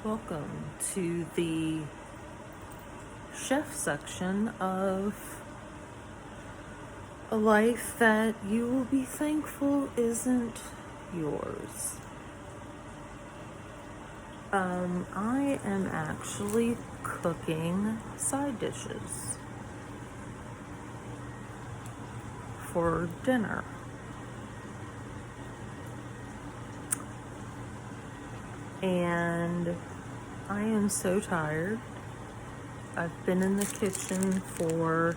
Welcome to the chef section of a life that you will be thankful isn't yours. I am actually cooking side dishes for dinner. And I am so tired. I've been in the kitchen for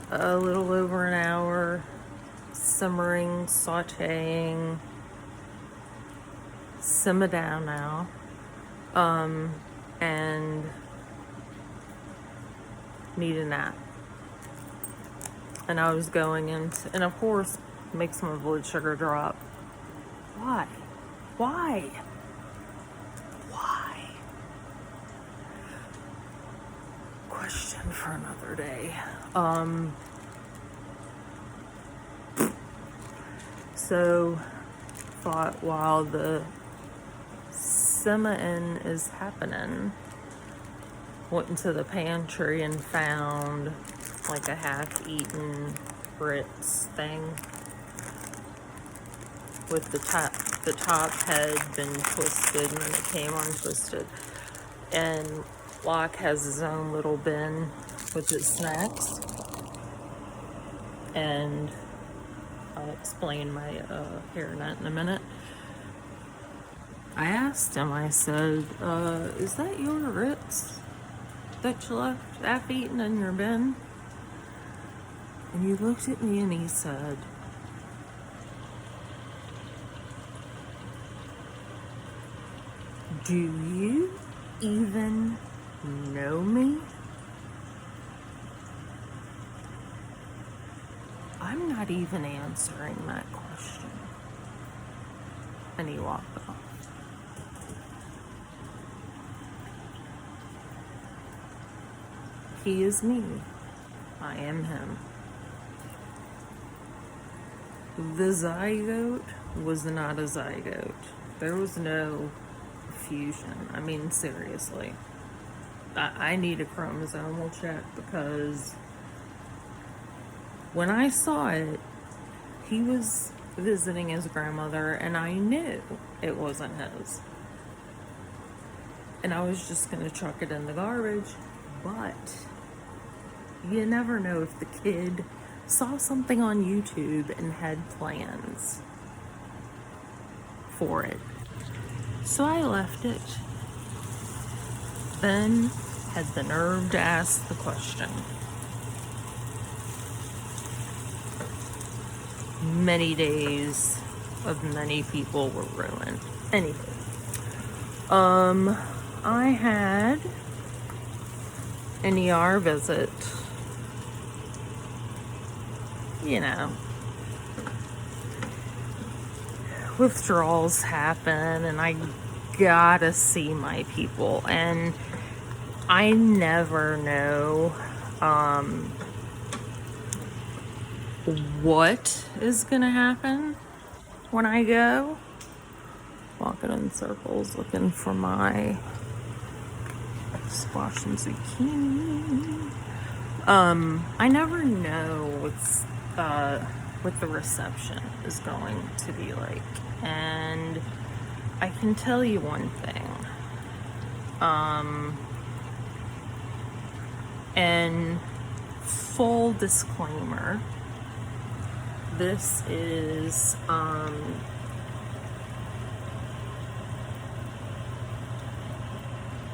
a little over an hour, simmering, sauteing. Simmer down now. And need a nap. And I was going into, and of course, makes my blood sugar drop. Why? Why? Question for another day. So thought while the simmering is happening, went into the pantry and found like a half-eaten Ritz thing with the top had been twisted and then it came untwisted. And Locke has his own little bin with his snacks. And I'll explain my hairnet in a minute. I asked him, I said, is that your Ritz that you left half-eaten in your bin? And he looked at me and he said, do you even know me? I'm not even answering that question. And he walked off. He is me. I am him. The zygote was not a zygote. There was no fusion. I mean, seriously. I need a chromosomal check because when I saw it, he was visiting his grandmother and I knew it wasn't his. And I was just going to chuck it in the garbage, but you never know if the kid saw something on YouTube and had plans for it. So I left it. Then had the nerve to ask the question. Many days of many people were ruined. Anyway, I had an ER visit. You know, withdrawals happen and I gotta see my people, and I never know what is gonna happen when I go. Walking in circles looking for my squash and zucchini. I never know what the reception is going to be like. And I can tell you one thing. And full disclaimer, this is a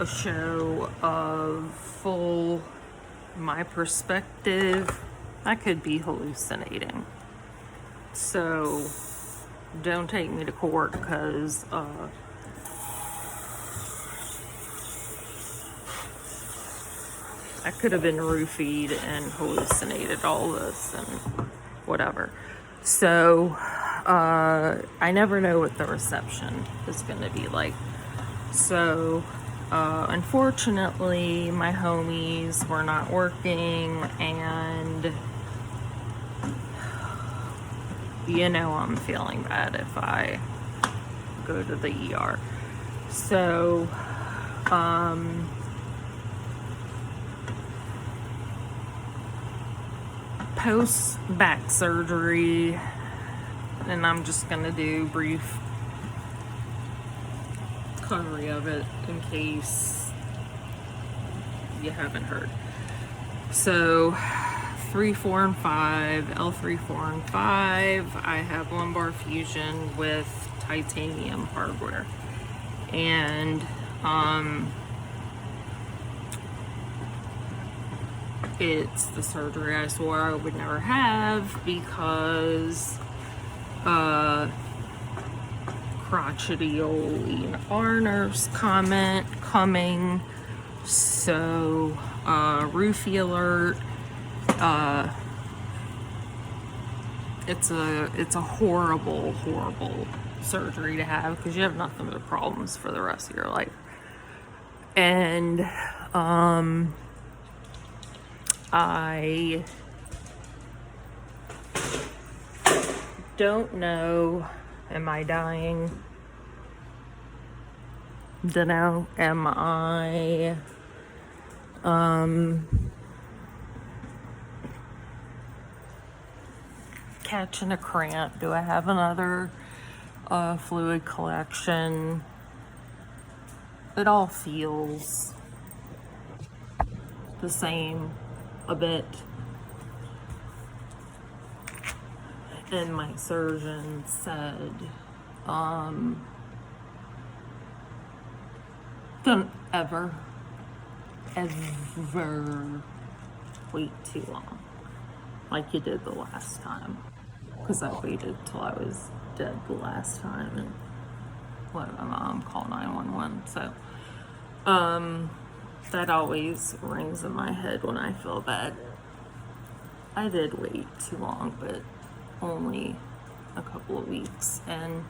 show of full my perspective. I could be hallucinating. So don't take me to court because I could have been roofied and hallucinated all this and whatever. So I never know what the reception is going to be like. So unfortunately, my homies were not working, and you know I'm feeling bad if I go to the ER. So, post back surgery, and I'm just gonna do brief summary of it in case you haven't heard. So 3, 4, and 5, L3, 4, and 5, I have lumbar fusion with titanium hardware. And it's the surgery I swore I would never have because crotchety old ER nurse comment coming. So roofie alert. It's a horrible surgery to have because you have nothing but problems for the rest of your life. And I don't know, am I dying? Don't know, am I catching a cramp? Do I have another fluid collection? It all feels the same a bit. And my surgeon said, don't ever wait too long like you did the last time, because I waited till I was dead the last time and let my mom call 911. So that always rings in my head when I feel bad. I did wait too long, but only a couple of weeks, and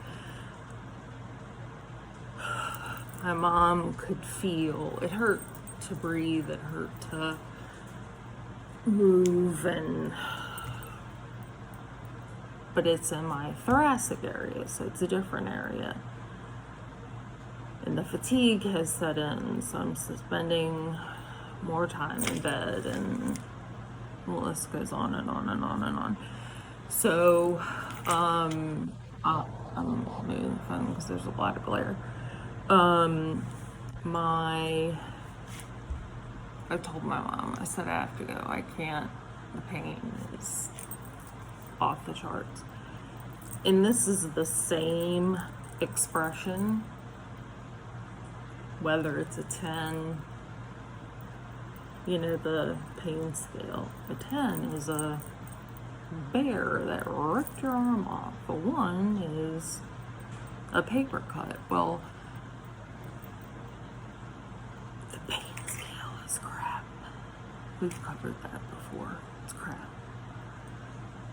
my mom could feel it hurt to breathe, it hurt to move, but it's in my thoracic area, so it's a different area, and the fatigue has set in, so I'm spending more time in bed, and the list goes on and on and on and on. So I'm moving the phone because there's a lot of glare. I told my mom, I said I have to go, I can't, the pain is off the charts. And this is the same expression, whether it's a 10, you know, the pain scale. A 10 is a bear that ripped your arm off. A 1 is a paper cut. Well, the pain scale is crap. We've covered that before. It's crap.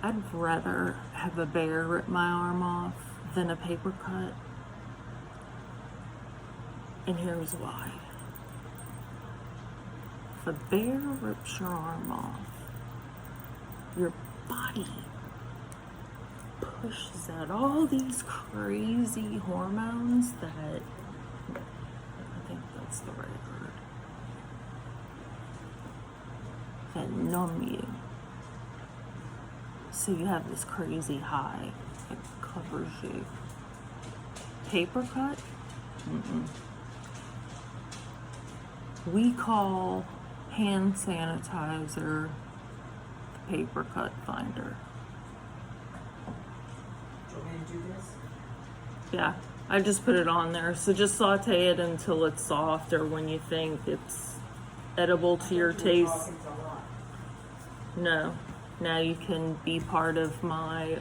I'd rather have a bear rip my arm off than a paper cut. And here's why. If a bear rips your arm off, your body pushes out all these crazy hormones that, I think that's the right word, that numb you. So you have this crazy high that covers you. Paper cut? We call hand sanitizer the paper cut finder. Do you want me to do this? Yeah, I just put it on there. So just saute it until it's soft, or when you think it's edible to your taste. No. Now you can be part of my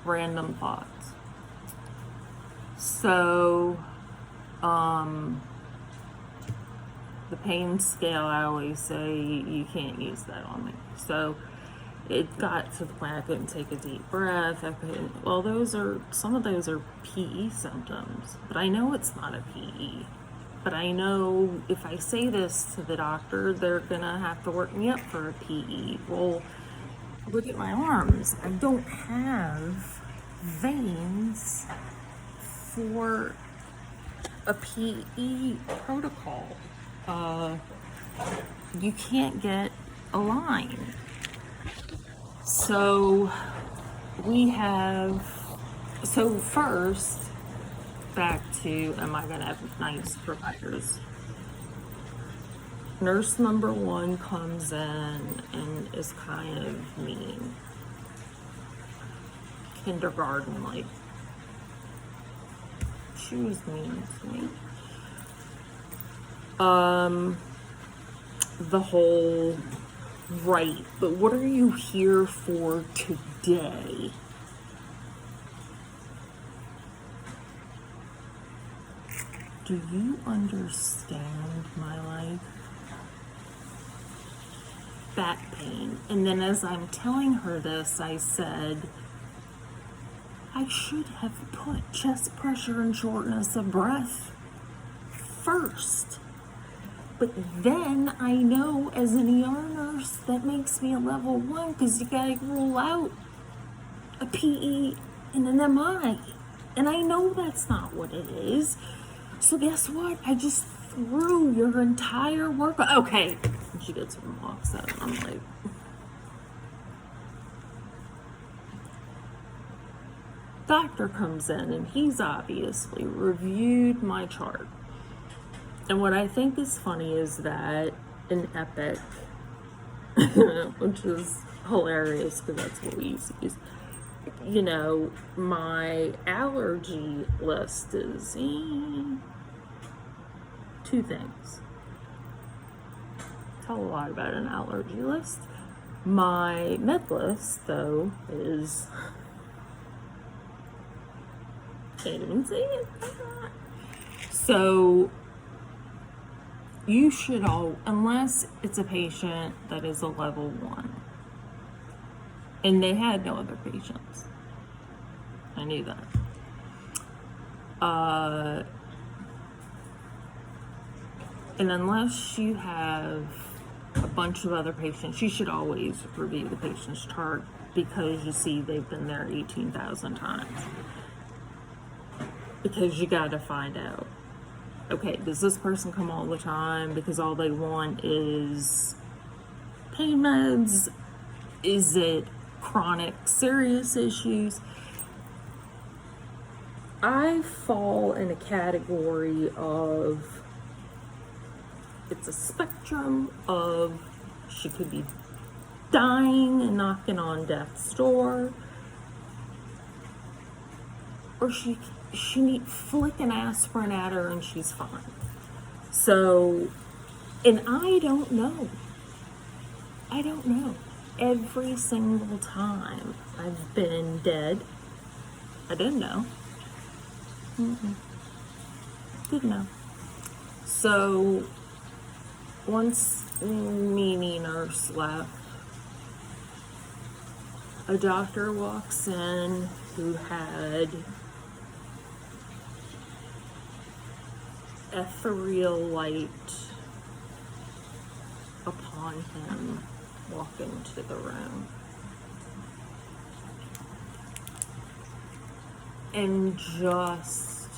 random thoughts. So the pain scale, I always say you can't use that on me. So it got to the point I couldn't take a deep breath. I couldn't, well, some of those are PE symptoms, but I know it's not a PE. But I know if I say this to the doctor, they're gonna have to work me up for a PE. Well, look at my arms. I don't have veins for a PE protocol. You can't get a line. So first, back to, am I gonna have nice providers? Nurse number one comes in and is kind of mean. Kindergarten, like, she was mean to me. The whole, right, but what are you here for today? Do you understand my life? Back pain. And then as I'm telling her this, I said, I should have put chest pressure and shortness of breath first. But then I know as an ER nurse, that makes me a level 1 because you gotta rule out a PE and an MI. And I know that's not what it is. So guess what? I just threw your entire work. Okay. And she gets her and walks out. I'm like, doctor comes in and he's obviously reviewed my chart. And what I think is funny is that in Epic, which is hilarious because that's what we used to use, you know, my allergy list is 2 things. Tell a lot about an allergy list. My med list, though, is, can't even see it. So you should all, unless it's a patient that is a level 1, and they had no other patients. I knew that. And unless you have a bunch of other patients, you should always review the patient's chart because you see they've been there 18,000 times. Because you got to find out, okay, does this person come all the time because all they want is pain meds? Is it chronic serious issues? I fall in a category of, it's a spectrum of, she could be dying and knocking on death's door, or she need flick an aspirin at her and she's fine. So, and I don't know. Every single time I've been dead, I didn't know. Didn't know. So, once Mimi nurse left, a doctor walks in who had ethereal light upon him walk into the room. And just,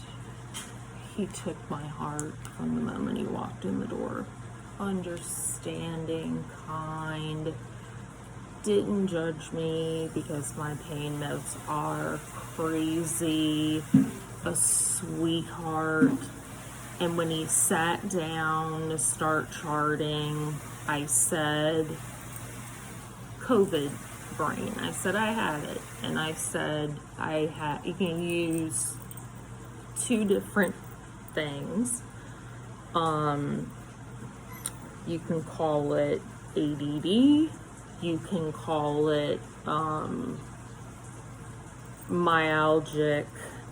he took my heart from the moment he walked in the door. Understanding, kind, didn't judge me because my pain meds are crazy, a sweetheart. And when he sat down to start charting, I said, COVID brain. I said, I had it. And I said, you can use 2 different things. You can call it ADD. You can call it myalgic,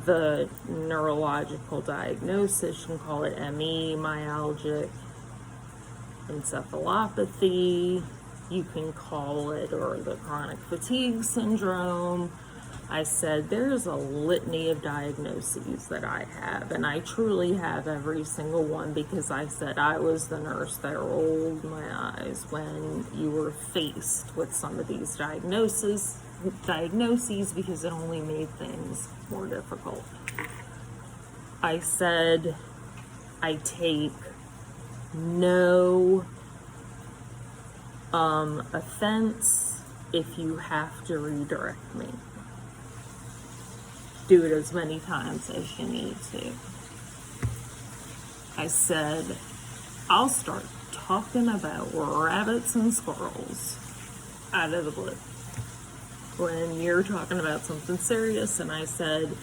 the neurological diagnosis. You can call it ME, myalgic encephalopathy. You can call it, or the chronic fatigue syndrome. I said, there's a litany of diagnoses that I have, and I truly have every single one because I said I was the nurse that rolled my eyes when you were faced with some of these diagnoses because it only made things more difficult. I said I take no offense if you have to redirect me. Do it as many times as you need to. I said, I'll start talking about rabbits and squirrels out of the blue when you're talking about something serious. And I said,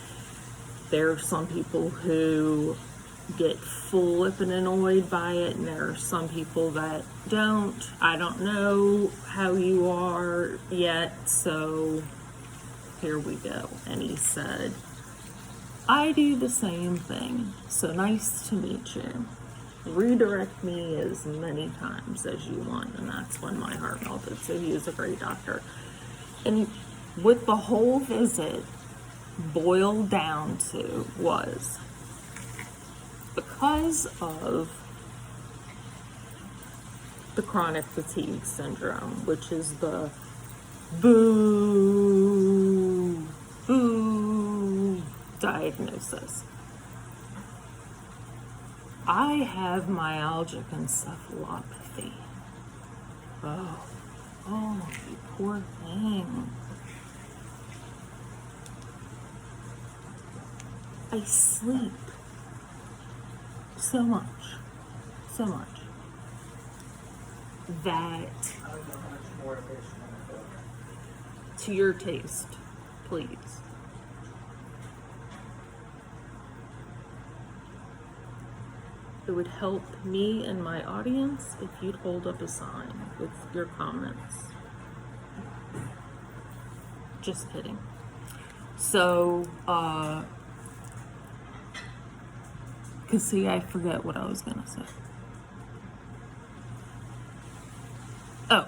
there are some people who get flippin' annoyed by it, and there are some people that don't. I don't know how you are yet, so here we go. And he said, I do the same thing, so nice to meet you. Redirect me as many times as you want. And that's when my heart melted. So he was a great doctor. And what the whole visit boiled down to was, because of the chronic fatigue syndrome, which is the boo diagnosis, I have myalgic encephalopathy. Oh, you poor thing. I sleep so much that, to your taste, please. It would help me and my audience if you'd hold up a sign with your comments. Just kidding. So, cause see, I forget what I was gonna say. Oh.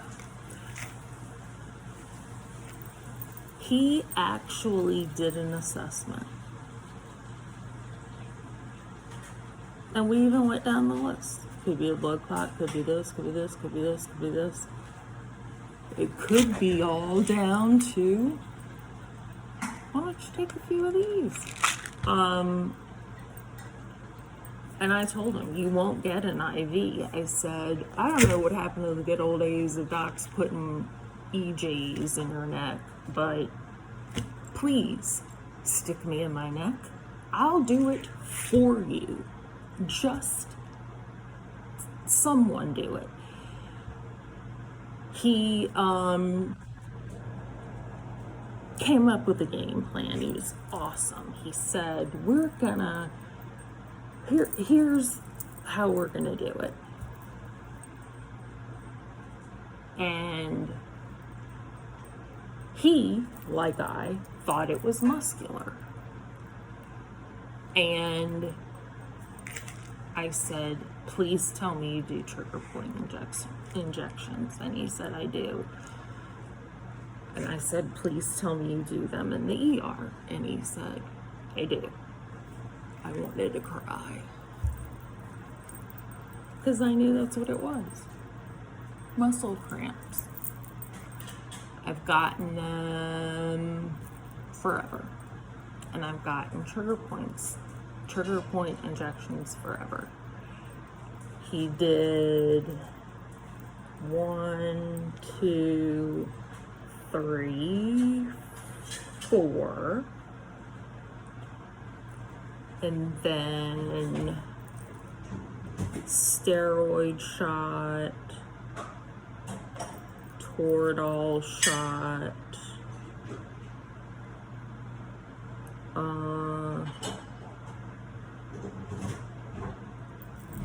He actually did an assessment. And we even went down the list. Could be a blood clot, could be this, could be this, could be this, could be this. It could be all down to, why don't you take a few of these? And I told him, you won't get an IV. I said, I don't know what happened to the good old days of docs putting EJs in your neck, but please stick me in my neck. I'll do it for you. Just someone do it. He came up with a game plan. He's awesome. He said, here's how we're gonna do it. And he, like I, thought it was muscular. And I said, please tell me you do trigger point injections. And he said, I do. And I said, please tell me you do them in the ER. And he said, I do. I wanted to cry. Because I knew that's what it was. Muscle cramps. I've gotten them forever. And I've gotten trigger point injections forever. He did 1, 2, 3, 4, and then steroid shot, Toradol shot,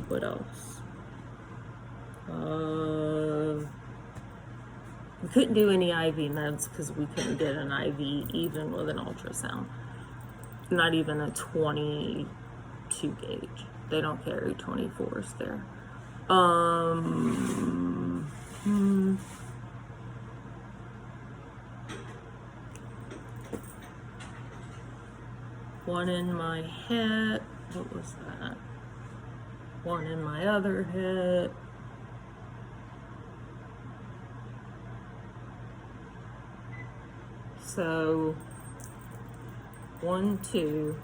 what else? We couldn't do any IV meds because we couldn't get an IV even with an ultrasound. Not even a 22 gauge. They don't carry 24s there. One in my hip. What was that? One in my other hip. So 1, 2,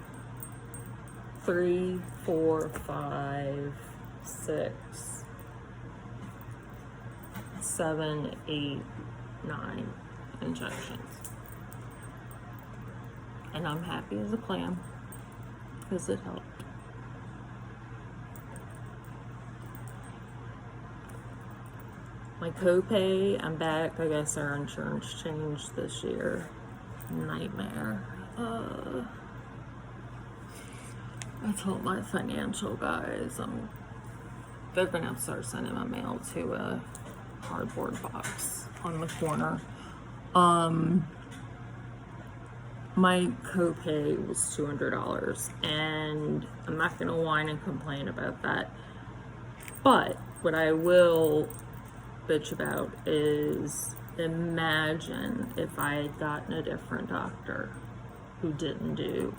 3, 4, 5, 6, 7, 8, 9 injections. And I'm happy as a clam because it helped. My copay, I'm back. I guess our insurance changed this year. Nightmare. I told my financial guys they're gonna have to start sending my mail to a cardboard box on the corner. My copay was $200, and I'm not gonna whine and complain about that. But what I will bitch about is, imagine if I had gotten a different doctor who didn't do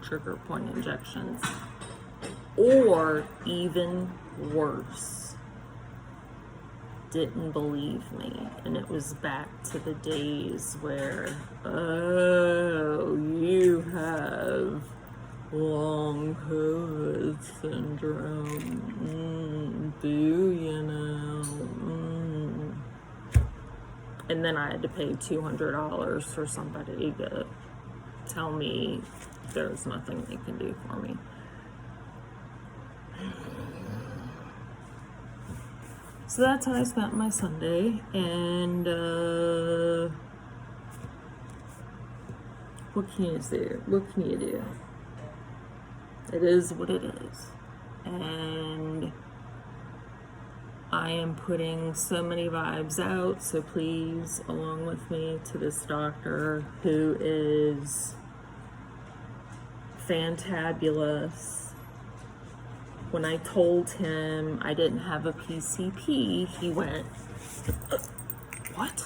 trigger point injections, or even worse, didn't believe me, and it was back to the days where, oh, you have long COVID syndrome, do you know? And then I had to pay $200 for somebody to tell me there's nothing they can do for me. So that's how I spent my Sunday, and what can you do? What can you do? It is what it is. And I am putting so many vibes out, so please, along with me, to this doctor who is fantabulous. When I told him I didn't have a PCP, he went, what?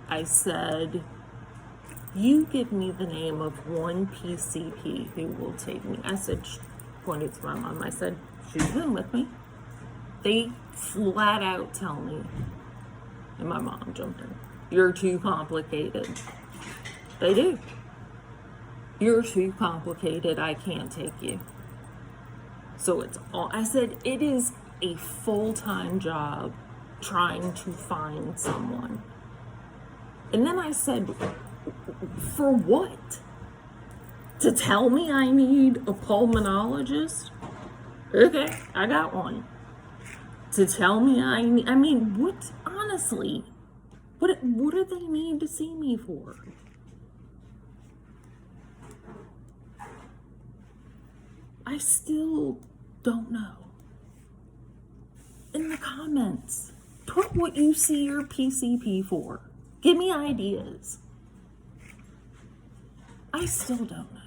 I said, you give me the name of one PCP who will take me. I said, pointed to my mom, I said, she's been with me. They flat out tell me, and my mom jumped in, you're too complicated. They do. You're too complicated, I can't take you. So it's all, I said, it is a full-time job trying to find someone. And then I said, for what? To tell me I need a pulmonologist? Okay, I got one. To tell me I mean, what, honestly, what do they need to see me for? I still don't know. In the comments, put what you see your PCP for. Give me ideas. I still don't know.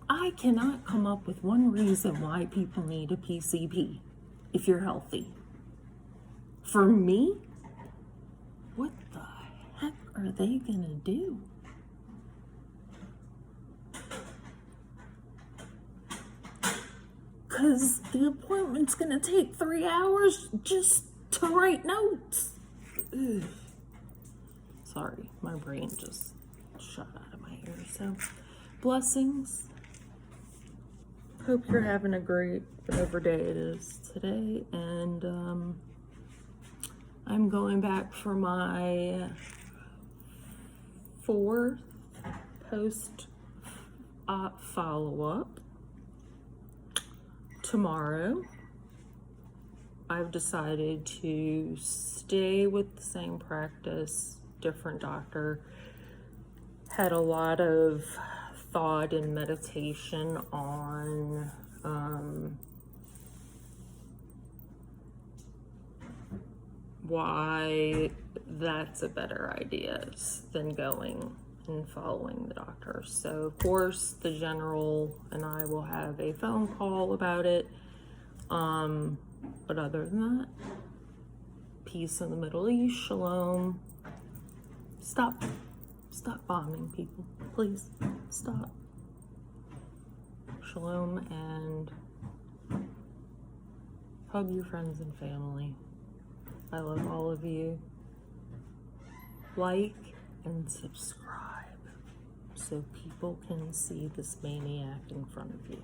I cannot come up with one reason why people need a PCP if you're healthy. For me, what the heck are they gonna do? Because the appointment's gonna take 3 hours just to write notes. Ugh. Sorry, my brain just shot out of my ear. So, blessings. Hope you're having a great whatever day it is today. And I'm going back for my 4th post-op follow-up tomorrow. I've decided to stay with the same practice, different doctor. Had a lot of thought and meditation on why that's a better idea than going and following the doctor. So of course the general and I will have a phone call about it, but other than that, peace in the Middle East, shalom. Stop bombing people, please stop. Shalom, and hug your friends and family. I love all of you. Like and subscribe. so people can see this maniac in front of you.